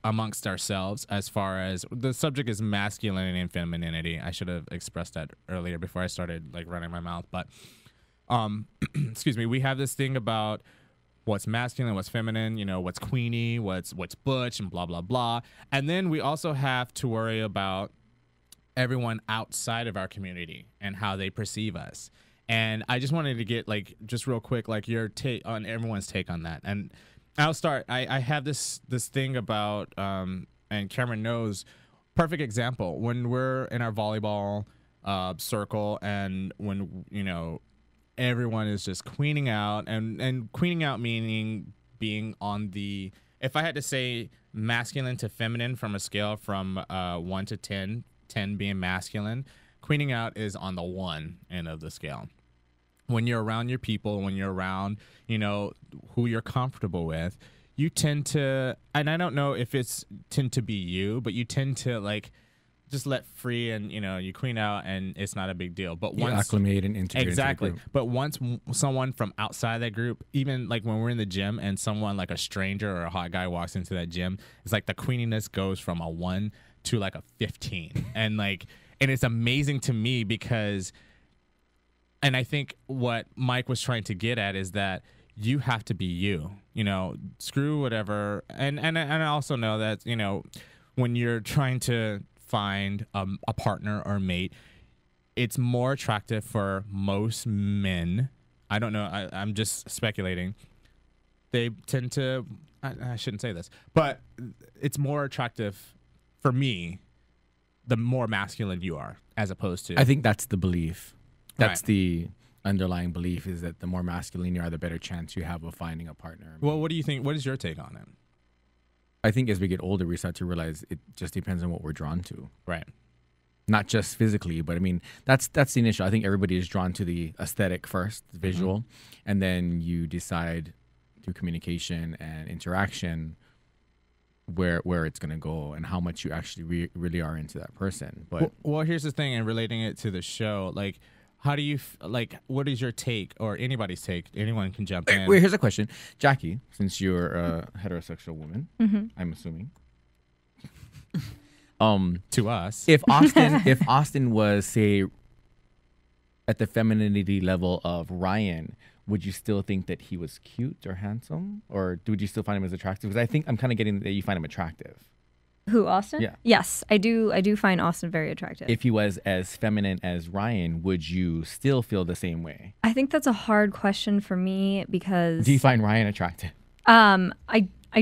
amongst ourselves as far as the subject is masculinity and femininity. I should have expressed that earlier before I started running my mouth. But excuse me, we have this thing about what's masculine, what's feminine, what's queenie, what's butch, and blah, blah, blah. And then we also have to worry about everyone outside of our community and how they perceive us. And I just wanted to get, just real quick, your take on everyone's take on that. And I'll start. I have this thing about, and Cameron knows, perfect example, when we're in our volleyball circle and when, everyone is just queening out, and queening out meaning being on the, if I had to say masculine to feminine from a scale from 1 to 10, 10 being masculine, queening out is on the 1 end of the scale. When you're around your people, when you're around, who you're comfortable with, you tend to, and I don't know if it's tend to be you, but you tend to just let free, and you queen out and it's not a big deal. But once acclimate and integrate exactly, into the group. But once someone from outside that group, even when we're in the gym and someone like a stranger or a hot guy walks into that gym, it's the queeniness goes from a 1 to a 15, and it's amazing to me because, and I think what Mike was trying to get at is that you have to be you, screw whatever. And I also know that, when you're trying to find a partner or mate, it's more attractive for most men. I don't know. I'm just speculating. They tend to, I shouldn't say this, but it's more attractive for me the more masculine you are, as opposed to. I think that's the belief. That's Right. the underlying belief, is that the more masculine you are, the better chance you have of finding a partner. Well, what do you think? What is your take on it? I think as we get older, we start to realize it just depends on what we're drawn to. Right. Not just physically, but I mean, that's the initial. I think everybody is drawn to the aesthetic first, the visual, and then you decide through communication and interaction where it's going to go and how much you actually really are into that person. But well, here's the thing, and relating it to the show, how do you what is your take, or anybody's take? Anyone can jump in. Wait, here's a question, Jackie. Since you're a heterosexual woman, I'm assuming. To us, if Austin was, say, at the femininity level of Ryan, would you still think that he was cute or handsome, or would you still find him as attractive? Because I think I'm kind of getting that you find him attractive. Who, Austin? Yeah. Yes, I do. I do find Austin very attractive. If he was as feminine as Ryan, would you still feel the same way? I think that's a hard question for me because. Do you find Ryan attractive? I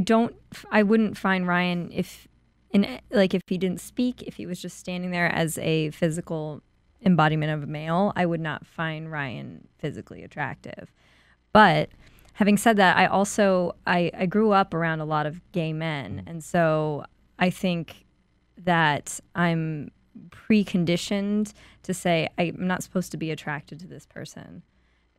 don't. I wouldn't find Ryan if he didn't speak, if he was just standing there as a physical embodiment of a male, I would not find Ryan physically attractive. But having said that, I grew up around a lot of gay men, and so I think that I'm preconditioned to say I'm not supposed to be attracted to this person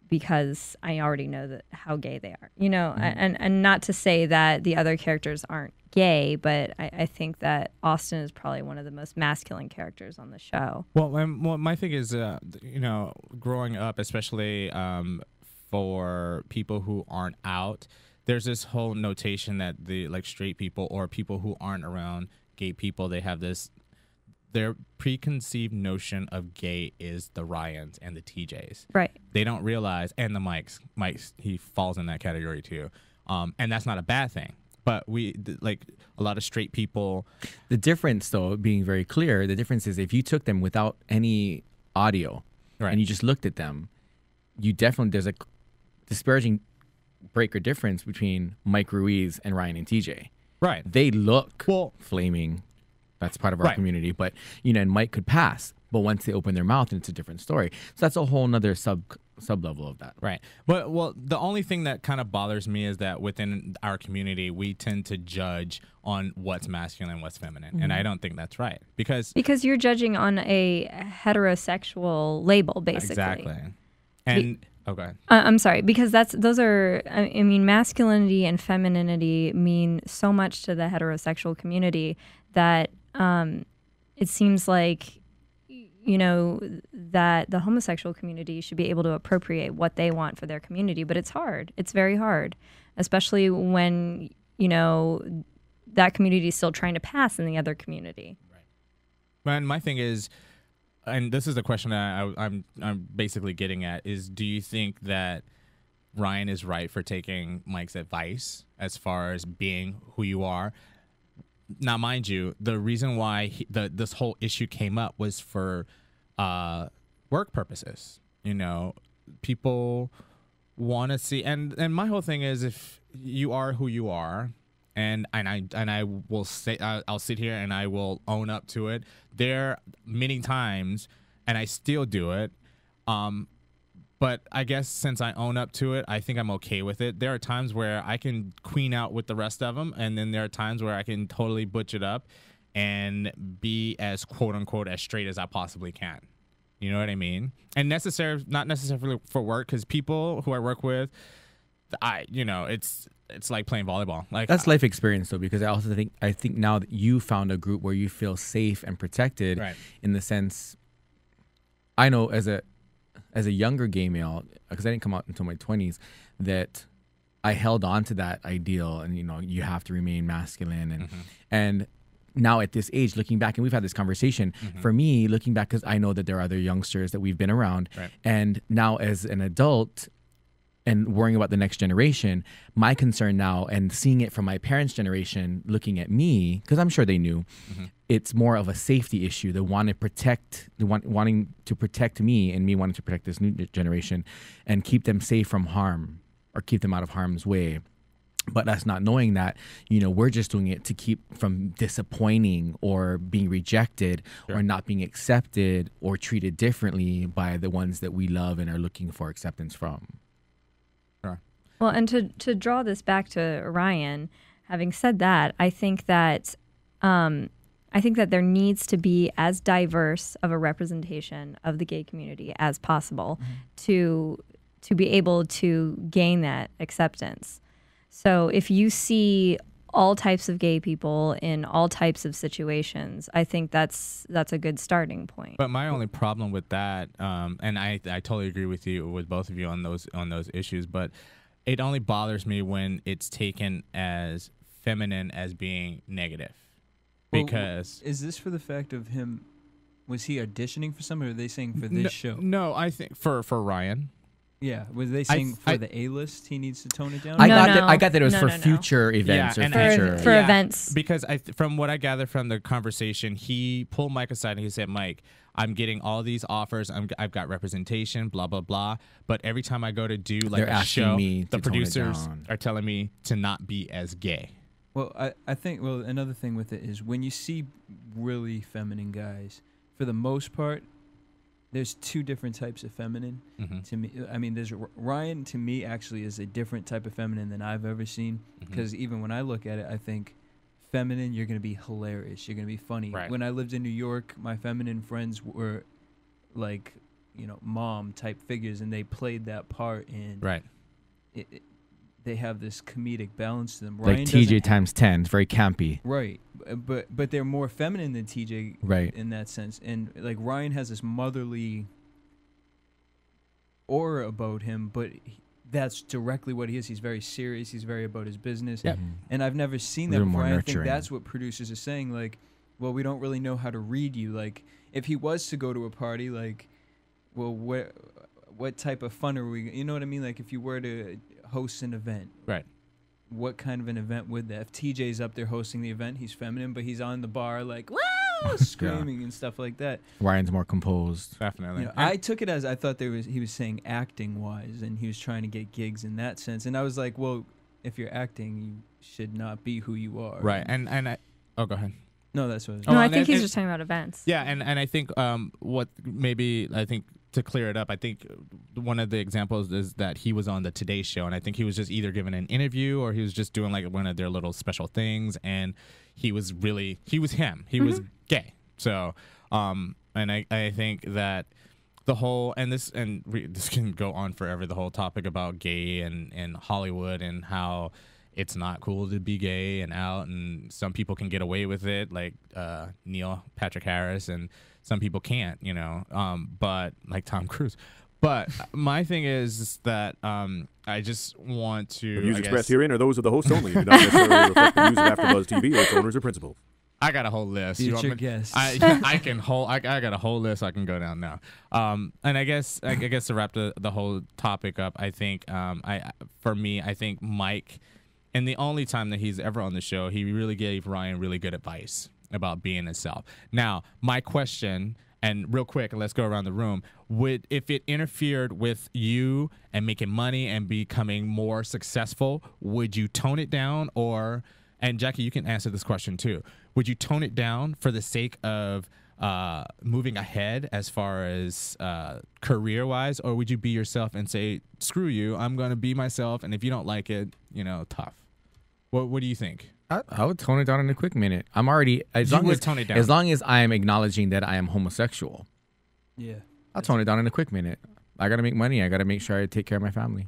because I already know how gay they are, and not to say that the other characters aren't gay, but I think that Austin is probably one of the most masculine characters on the show. Well, my thing is, growing up, especially for people who aren't out, there's this whole notation that the straight people or people who aren't around gay people, they have their preconceived notion of gay is the Ryans and the TJs. Right. They don't realize, and the Mikes, he falls in that category too. And that's not a bad thing. But a lot of straight people. The difference, though, being very clear, the difference is if you took them without any audio, right, and you just looked at them, there's a disparaging break or difference between Mike Ruiz and Ryan and TJ. Right. They look flaming. That's part of our community. But, and Mike could pass. But once they open their mouth, it's a different story. So that's a whole nother sub level of that. Right. But, the only thing that kind of bothers me is that within our community, we tend to judge on what's masculine and what's feminine. Mm-hmm. And I don't think that's right. Because you're judging on a heterosexual label, basically. Exactly. And... Okay. I'm sorry, because those are, I mean, masculinity and femininity mean so much to the heterosexual community that it seems like, that the homosexual community should be able to appropriate what they want for their community. But it's hard. It's very hard, especially when, that community is still trying to pass in the other community. Right. And my thing is, and this is the question that I'm basically getting at, is do you think that Ryan is right for taking Mike's advice as far as being who you are. Now, mind you, the reason why this whole issue came up was for work purposes. You know, people want to see, and my whole thing is, if you are who you are, and I will say, I'll sit here and I will own up to it. There are many times, and I still do it. But I guess since I own up to it, I think I'm okay with it. There are times where I can queen out with the rest of them, and then there are times where I can totally butch it up and be as quote unquote as straight as I possibly can. You know what I mean? And not necessarily for work, because people who I work with, it's like playing volleyball. Like, that's life experience though, because I think now that you found a group where you feel safe and protected, right, in the sense, I know as a younger gay male, because I didn't come out until my 20s, that I held on to that ideal, and you have to remain masculine, and now at this age, looking back, and we've had this conversation, for me, looking back, because I know that there are other youngsters that we've been around, right, and now as an adult and worrying about the next generation, my concern now, and seeing it from my parents' generation, looking at me, because I'm sure they knew, it's more of a safety issue. They want to protect, wanting to protect me, and me wanting to protect this new generation and keep them safe from harm, or keep them out of harm's way. But us not knowing that, we're just doing it to keep from disappointing or being rejected, or not being accepted or treated differently by the ones that we love and are looking for acceptance from. Sure. Well, and to draw this back to Ryan, having said that, I think that there needs to be as diverse of a representation of the gay community as possible to be able to gain that acceptance. So if you see all types of gay people in all types of situations, I think that's a good starting point. But my only problem with that, and I totally agree with both of you on those issues, but it only bothers me when it's taken as feminine as being negative. Because is this for the fact of him? Was he auditioning for something, or are they saying for this show? No, I think for Ryan. Yeah, was they saying for the A-list he needs to tone it down? I got that it was for future events, for events. Because from what I gather from the conversation, he pulled Mike aside and he said, "Mike, I'm getting all these offers. I've got representation, blah blah blah. But every time I go to do like a show, the producers are telling me to not be as gay." Well, I think another thing with it is when you see really feminine guys, for the most part, there's two different types of feminine to me. I mean, there's Ryan to me actually is a different type of feminine than I've ever seen, because even when I look at it, I think feminine, you're going to be hilarious. You're going to be funny. Right. When I lived in New York, my feminine friends were like, mom type figures, and they played that part, and right. They have this comedic balance to them. Like Ryan TJ times 10, it's very campy. Right, but they're more feminine than TJ, right, in that sense. And like Ryan has this motherly aura about him, but that's directly what he is. He's very serious. He's very about his business. Yep. And I've never seen that before. I think that's what producers are saying. Like, well, we don't really know how to read you. Like, if he was to go to a party, like, well, what type of fun are we? You know what I mean? Like, if you were to host an event, right? What kind of an event would that? If TJ's up there hosting the event, he's feminine, but he's on the bar like, woo, screaming and stuff like that. Ryan's more composed. Definitely. I took it as I thought he was saying acting wise, and he was trying to get gigs in that sense. And I was like, well, if you're acting, you should not be who you are. Right. And I, go ahead. No, that's what. I think he's just talking about events. Yeah, and I think to clear it up, I think one of the examples is that he was on the Today Show, and I think he was just either giving an interview or he was just doing like one of their little special things, and he was him. He was gay. So, and I think that the whole, this can go on forever, the whole topic about gay and Hollywood and how it's not cool to be gay and out, and some people can get away with it, like Neil Patrick Harris, and some people can't, but like Tom Cruise. But my thing is that I just want to. The views expressed herein are those of the host only. Do not necessarily reflect the views of AfterBuzz TV or its owners or principals. I got a whole list. Future guest. I got a whole list I can go down now. And I guess to wrap the whole topic up, I think I think Mike, and the only time that he's ever on the show, he really gave Ryan really good advice about being himself. Now, my question, and real quick, let's go around the room. If it interfered with you and making money and becoming more successful, would you tone it down? Or, and Jackie, you can answer this question too. Would you tone it down for the sake of moving ahead as far as career-wise, or would you be yourself and say, screw you, I'm going to be myself, and if you don't like it, tough? What do you think? I would tone it down in a quick minute. I'm already as long as I am acknowledging that I am homosexual. Yeah, I'll tone it down in a quick minute. I got to make money. I got to make sure I take care of my family.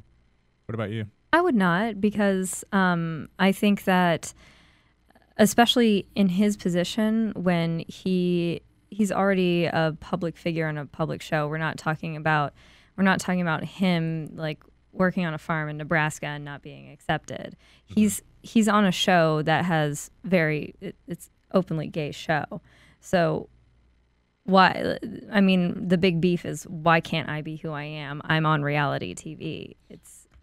What about you? I would not, because I think that, especially in his position, when he's already a public figure on a public show, we're not talking about him like working on a farm in Nebraska and not being accepted. He's on a show that has it's openly gay show. So why? I mean, the big beef is, why can't I be who I am? I'm on reality TV.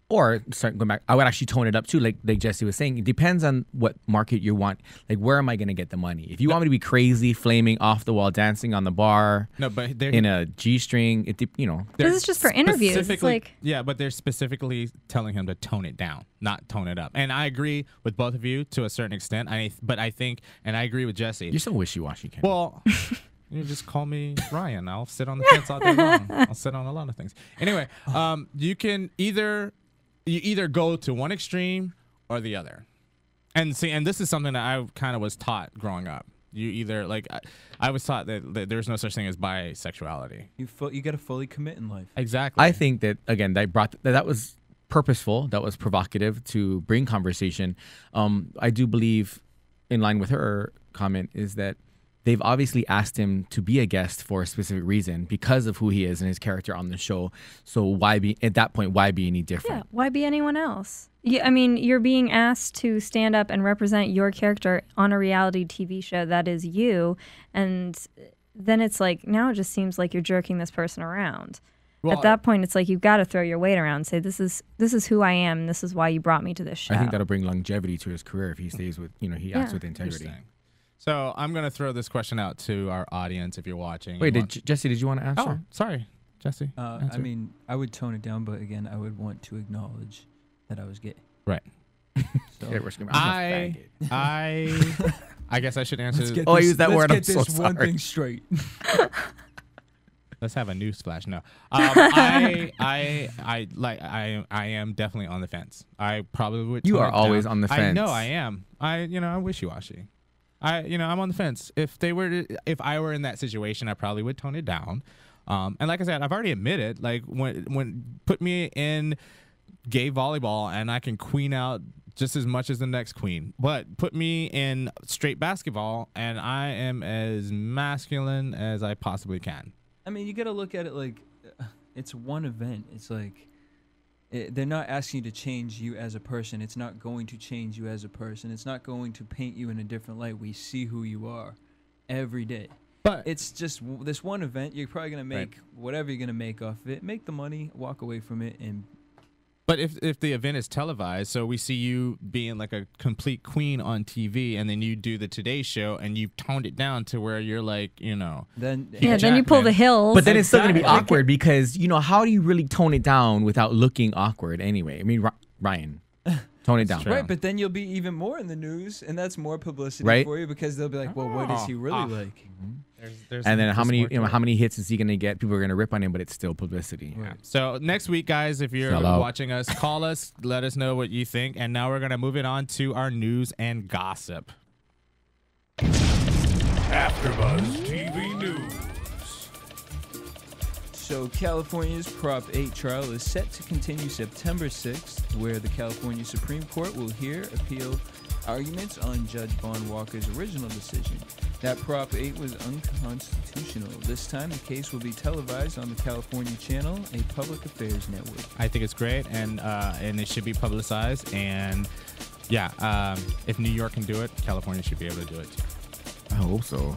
Or start going back, I would actually tone it up too, like Jesse was saying. It depends on what market you want. Like, where am I going to get the money? If you want me to be crazy, flaming, off the wall, dancing on the bar, in a G-string, this is just for interviews. It's like, yeah, but they're specifically telling him to tone it down, not tone it up. And I agree with both of you to a certain extent. But I think, and I agree with Jesse. You're so wishy-washy, Ken. Well, you just call me Ryan. I'll sit on the fence all day long. I'll sit on a lot of things. Anyway, you can either go to one extreme or the other. And this is something that I kind of was taught growing up. You either, like, I was taught that there's no such thing as bisexuality. You got to fully commit in life. Exactly. I think that, again, that was purposeful, that was provocative to bring conversation. I do believe, in line with her comment, is that they've obviously asked him to be a guest for a specific reason because of who he is and his character on the show. So why be any different? Yeah, why be anyone else? I mean, you're being asked to stand up and represent your character on a reality TV show that is you, and then it's like, now it just seems like you're jerking this person around. Well, at that point, it's like, you've got to throw your weight around and say, this is who I am, and this is why you brought me to this show. I think that'll bring longevity to his career if he stays with, he acts with integrity. So I'm going to throw this question out to our audience if you're watching. Wait, Jesse, did you want to answer? Oh, sorry, Jesse. I mean, I would tone it down, but again, I would want to acknowledge that I was gay. Right. So, I guess I should answer. I use that word. I'm Let's get this one thing straight. Let's have a news flash. No, I am definitely on the fence. I probably would. You are always on the fence. I know I am. I'm wishy-washy. I'm on the fence. If I were in that situation, I probably would tone it down. And like I said, I've already admitted, like, when put me in gay volleyball and I can queen out just as much as the next queen, but put me in straight basketball and I am as masculine as I possibly can. I mean, you got to look at it like it's one event. It's like they're not asking you to change you as a person. It's not going to change you as a person. It's not going to paint you in a different light. We see who you are every day. But it's just this one event. You're probably going to make whatever you're going to make off of it. Make the money, walk away from it, and... But if the event is televised, so we see you being like a complete queen on TV, and then you do the Today Show, and you've toned it down to where you're like, then then you pull the hills. But then it's still going to be awkward because, how do you really tone it down without looking awkward anyway? I mean, Ryan, tone it down. Right, but then you'll be even more in the news, and that's more publicity for you because they'll be like, well, what is he really like? Mm-hmm. And then how many hits is he going to get? People are going to rip on him, but it's still publicity. Right. So next week, guys, if you're watching us, call us, let us know what you think. And now we're going to move it on to our news and gossip. AfterBuzz TV News. So California's Prop 8 trial is set to continue September 6th, where the California Supreme Court will hear appeal arguments on Judge Vaughn Walker's original decision that Prop 8 was unconstitutional. This time, the case will be televised on the California Channel, a public affairs network. I think it's great, and it should be publicized. And yeah, if New York can do it, California should be able to do it too. I hope so.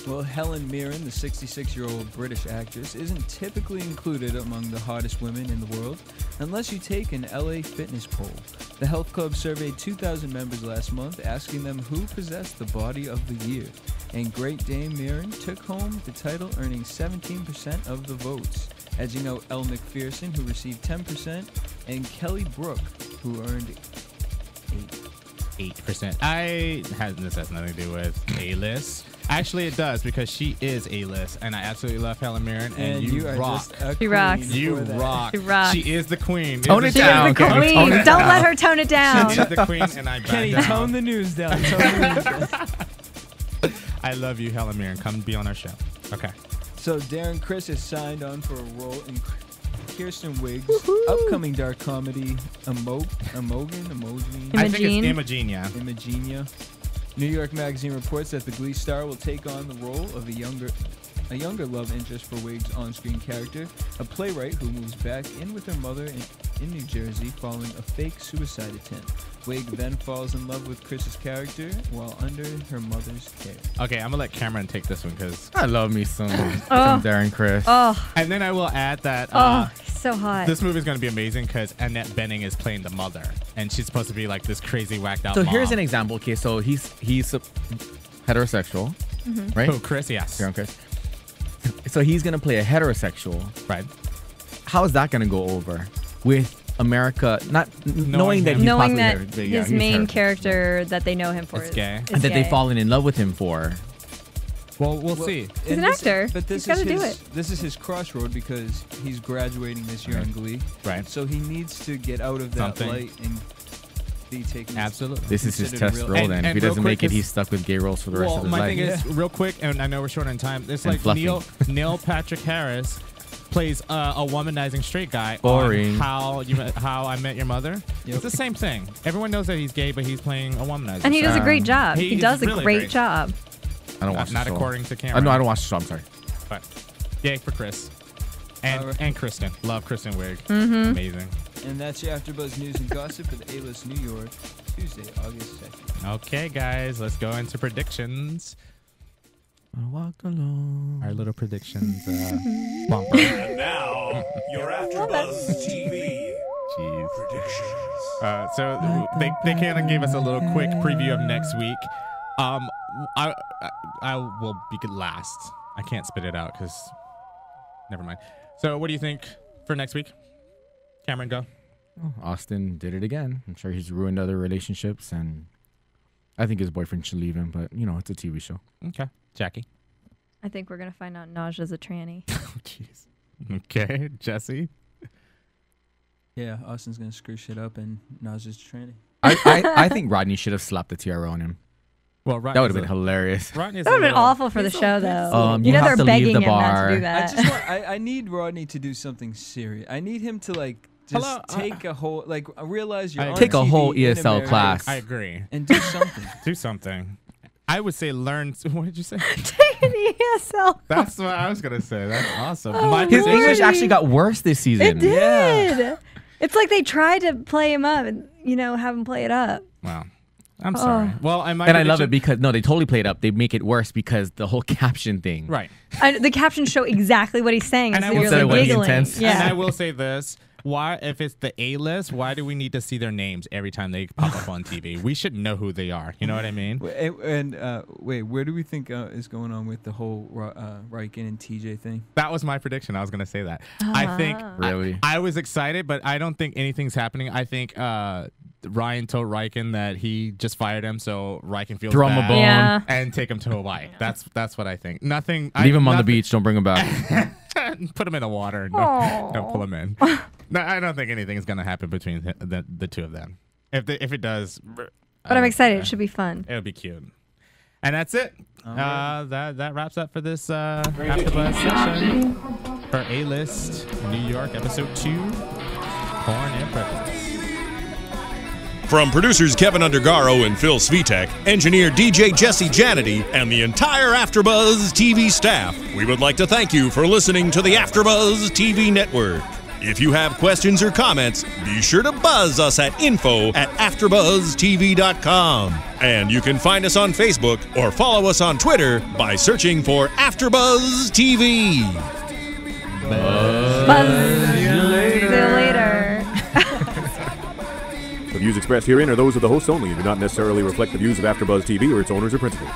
Well, Helen Mirren, the 66-year-old British actress, isn't typically included among the hottest women in the world unless you take an LA fitness poll. The health club surveyed 2,000 members last month, asking them who possessed the body of the year. And Great Dame Mirren took home the title, earning 17% of the votes. As you know, Elle Macpherson, who received 10%, and Kelly Brook, who earned 8%. This has nothing to do with A-list. Actually, it does, because she is A-list, and I absolutely love Helen Mirren, and you rock. She rocks. You rock. She rocks. She is the queen. Tone it down. She is the queen. Don't let her tone it down. She is the queen, and I back Kenny, down. tone the news down. I love you, Helen Mirren. Come be on our show. Okay. So Darren Criss has signed on for a role in Kirsten Wiig's upcoming dark comedy Imogene. I think it's Imogenia. Imogenia. New York Magazine reports that the Glee star will take on the role of a younger love interest for Wiig's on-screen character, a playwright who moves back in with her mother in New Jersey following a fake suicide attempt. Wiig then falls in love with Chris's character while under her mother's care. Okay, I'm gonna let Cameron take this one because I love me some Darren Criss. And then I will add that so hot. This movie is gonna be amazing because Annette Bening is playing the mother, and she's supposed to be like this crazy whacked out. So mom. here's an example. Okay, so he's heterosexual, right? Oh, Chris, yes. Darren Criss. So he's gonna play a heterosexual, right? How is that gonna go over with America not knowing that his main character that they know him for is gay, and that they've fallen in love with him for? Well, we'll see. He's an actor. But He's got to do it. This is his crossroad because he's graduating this year in Glee. Right. So he needs to get out of that light and be taken. Absolutely. This is his test role. Then if he doesn't make it, he's stuck with gay roles for the rest of his life. My thing is, real quick, and I know we're short on time. It's like Neil Patrick Harris plays a womanizing straight guy. Boring. On How I Met Your Mother. Yep. It's the same thing. Everyone knows that he's gay, but he's playing a womanizer. And he does a great job. He does really a great job. I don't watch Not the show. according to Cameron. No, I don't watch the show. I'm sorry. But yay for Chris. And Kristen. Love Kristen Wiig. Amazing. And that's your AfterBuzz news and gossip for the A-List New York, Tuesday, August 2nd. Okay, guys, let's go into predictions. I walk alone. Our little predictions. Bumper. And now, your AfterBuzz TV predictions. So they kind of gave us a little quick preview of next week. I will be last. I can't spit it out because never mind. So what do you think for next week? Cameron, go. Oh, Austin did it again. I'm sure he's ruined other relationships, and I think his boyfriend should leave him, but, it's a TV show. Okay. Jackie? I think we're going to find out Nasha's a tranny. Oh, jeez. Okay. Jesse? Yeah, Austin's going to screw shit up, and Nasha's tranny. I think Rodney should have slapped the tiara on him. Well, that would have been hilarious. That would have been awful for the show, though. You know have they're to leave begging the him not bar. to do that. I need Rodney to do something serious. I need him to just take a whole realize you're on take a TV whole in ESL America. class. I agree. And do something. Do something. I would say learn. What did you say? Take an ESL. That's what I was gonna say. That's awesome. His English actually got worse this season. It did. Yeah. It's like they tried to play him up and have him play it up. Wow. I'm sorry. Well, I love it because they totally play it up. They make it worse because the whole caption thing. Right. The captions show exactly what he's saying. And so I will you're say like giggling. intense. Yeah. And I will say this. Why, if it's the A-list, why do we need to see their names every time they pop up on TV? We should know who they are. You know what I mean? And wait, where do we think is going on with the whole Reichen and TJ thing? That was my prediction. I was going to say that. I think really. I was excited, but I don't think anything's happening. I think Ryan told Riken that he just fired him, so Riken feels Throw him a bad bone and take him to Hawaii. That's what I think. Nothing. Leave him on the beach. Don't bring him back. Put him in the water. Don't pull him in. No, I don't think anything is going to happen between the two of them. If it does, but I'm excited. It should be fun. It'll be cute. And that's it. That wraps up for this AfterBuzz session for A-List New York Episode 2, Porn and Prejudice. From producers Kevin Undergaro and Phil Svitek, engineer DJ Jesse Janedy, and the entire AfterBuzz TV staff, we would like to thank you for listening to the AfterBuzz TV network. If you have questions or comments, be sure to buzz us at info@AfterBuzzTV.com. And you can find us on Facebook or follow us on Twitter by searching for AfterBuzz TV. Buzz. See you later. The views expressed herein are those of the hosts only and do not necessarily reflect the views of AfterBuzz TV or its owners or principals.